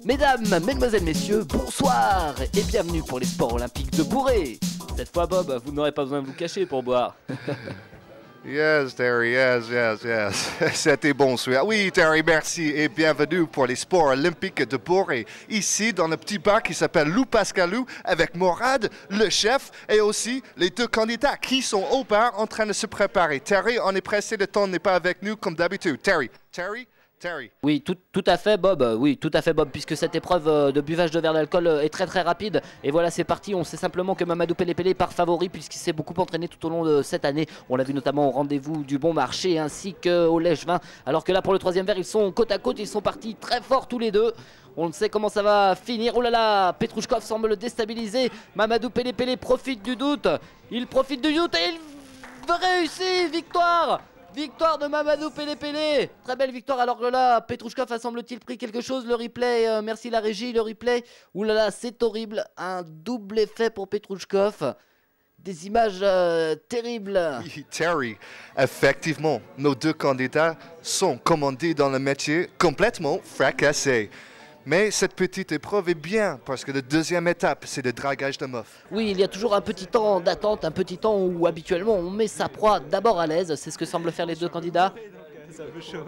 Mesdames, mesdemoiselles, messieurs, bonsoir et bienvenue pour les sports olympiques de Bourré. Cette fois, Bob, vous n'aurez pas besoin de vous cacher pour boire. Yes, Terry, yes. C'était bon celui-là. Oui, Terry, merci et bienvenue pour les sports olympiques de Bourré. Ici, dans le petit bar qui s'appelle Lou Pascalou, avec Morad, le chef, et aussi les deux candidats qui sont au bar en train de se préparer. Terry, on est pressé, le temps n'est pas avec nous comme d'habitude. Terry. Oui, tout à fait, Bob. Oui, tout à fait, Bob, puisque cette épreuve de buvage de verre d'alcool est très rapide. Et voilà, c'est parti. On sait simplement que Mamadou Pélé part favori puisqu'il s'est beaucoup entraîné tout au long de cette année. On l'a vu notamment au rendez-vous du Bon Marché ainsi qu'au Lège-Vin. Alors que là, pour le troisième verre, ils sont côte à côte. Ils sont partis très fort tous les deux. On ne sait comment ça va finir. Oh là là, Petrouchkov semble le déstabiliser. Mamadou Pélé profite du doute. Il profite du doute et il réussit. Victoire de Mamadou Pélé. Très belle victoire, alors que là, Petrouchkov a semble-t-il pris quelque chose. Le replay, merci la régie, le replay. Ouh là là, c'est horrible. Un double effet pour Petrouchkov. Des images terribles. Oui, Terry, effectivement, nos deux candidats sont commandés dans le métier complètement fracassés. Mais cette petite épreuve est bien, parce que la deuxième étape, c'est le dragage de meufs. Oui, il y a toujours un petit temps d'attente, un petit temps où habituellement on met sa proie d'abord à l'aise. C'est ce que semblent faire les deux candidats. C'est un peu chaud.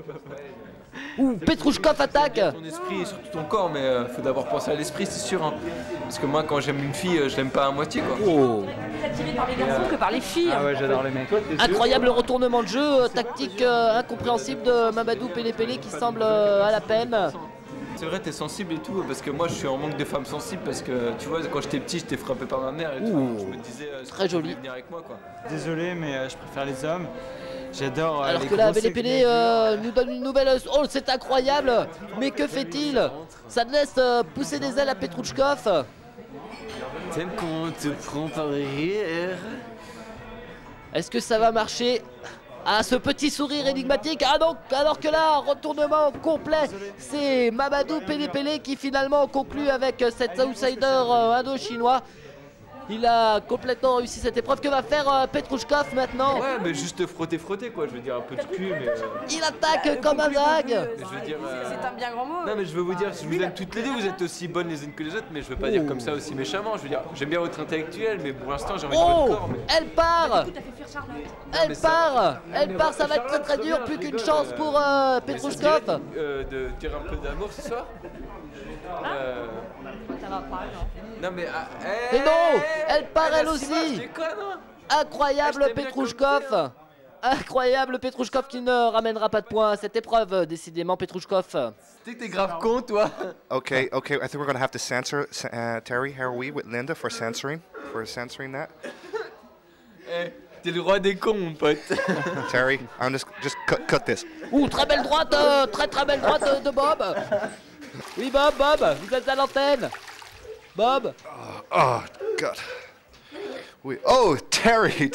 Ouh, Petrouchkov attaque. Ton esprit et surtout ton corps, mais faut d'abord penser à l'esprit, c'est sûr. Hein. Parce que moi, quand j'aime une fille, je l'aime pas à moitié, quoi. Oh. Plus attiré par les garçons que par les filles. Ah ouais, j'adore les mecs. Incroyable retournement de jeu, tactique incompréhensible de Mamadou Pélé qui semble à la peine. C'est vrai, t'es sensible et tout, parce que moi je suis en manque de femmes sensibles, parce que tu vois, quand j'étais petit, j'étais frappé par ma mère et tout. Je me disais, très joli. Venir avec moi, quoi. Désolé, mais je préfère les hommes. J'adore. Alors les que là, gros Pélé nous donne une nouvelle. Oh, c'est incroyable! Mais que fait-il? Ça laisse pousser des ailes à Petrouchkov. T'aimes qu'on te prend par derrière? Est-ce que ça va marcher? Ah, ce petit sourire énigmatique. Ah donc, alors que là, retournement complet. C'est Mamadou Pélé qui finalement conclut avec cet outsider indo-chinois. Il a complètement réussi cette épreuve. Que va faire Petrouchkov maintenant? Ouais, mais juste frotter quoi, je veux dire un peu de cul, mais. Il attaque comme un dingue. Je veux dire. C'est un bien grand mot. Non, mais je veux vous dire, je vous aime toutes les deux, vous êtes aussi bonnes les unes que les autres, mais je veux pas dire comme ça aussi méchamment. Je veux dire, j'aime bien votre intellectuel, mais pour l'instant, j'ai envie de votre corps. Mais... Elle part. Du coup, t'as fait fuir Charlotte. Elle part, ça va être très dur. Plus qu'une chance pour Petrouchkov. De dire un peu d'amour ce soir. Ça va pas, non. Non, mais. Mais non, elle part elle aussi. aussi. Je déconne, hein. Incroyable Petrouchkov. Incroyable Petrouchkov qui ne ramènera pas de points à cette épreuve. Décidément Petrouchkov. T'es grave con, toi. Okay, I think we're going to have to censor, Terry, here are we with Linda for censoring that. T'es le roi des cons, mon pote. Terry, I'm just cut this. Ouh, très belle droite, très belle droite de Bob. Oui Bob, vous êtes à l'antenne. Bob. Oh, God. Oui. Oh, Terry,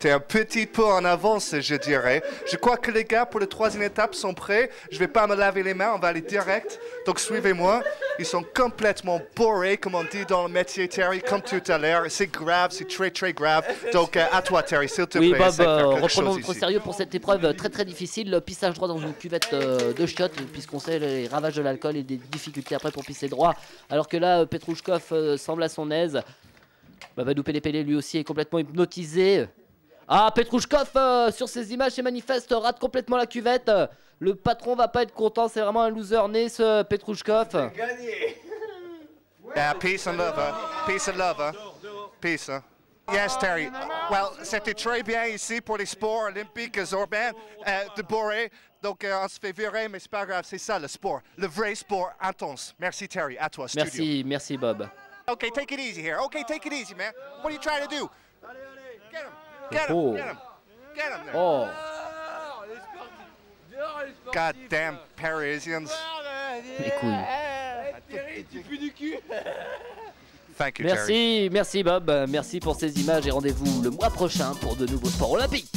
t'es un petit peu en avance, je dirais. Je crois que les gars, pour la troisième étape, sont prêts. Je vais pas me laver les mains, on va aller direct. Donc, suivez-moi. Ils sont complètement bourrés, comme on dit dans le métier, Terry, comme tout à l'heure. C'est grave, c'est très grave. Donc, à toi, Terry, s'il te plaît. Oui, Bob, reprenons notre sérieux pour cette épreuve très difficile. Le pissage droit dans une cuvette de chiottes, puisqu'on sait les ravages de l'alcool et des difficultés après pour pisser droit. Alors que là, Petrouchkov semble à son aise. Mamadou Pélé lui aussi est complètement hypnotisé. Ah, Petrouchkov sur ces images, c'est manifeste, rate complètement la cuvette. Le patron va pas être content, c'est vraiment un loser né ce Petrouchkov. Yeah, peace and love, Peace, huh? Yes, Terry. Well, c'était très bien ici pour les sports olympiques urbains de Bourré. Donc, on se fait virer, mais c'est pas grave, c'est ça le sport. Le vrai sport intense. Merci, Terry. À toi, studio. Merci Bob. Okay, take it easy here. Okay, take it easy, man. What are you trying to do? Get him. Oh. Get him there. Oh. Goddamn Parisians. Les couilles. Thank you, Terry. Merci Bob, merci pour ces images et rendez-vous le mois prochain pour de nouveaux sports olympiques.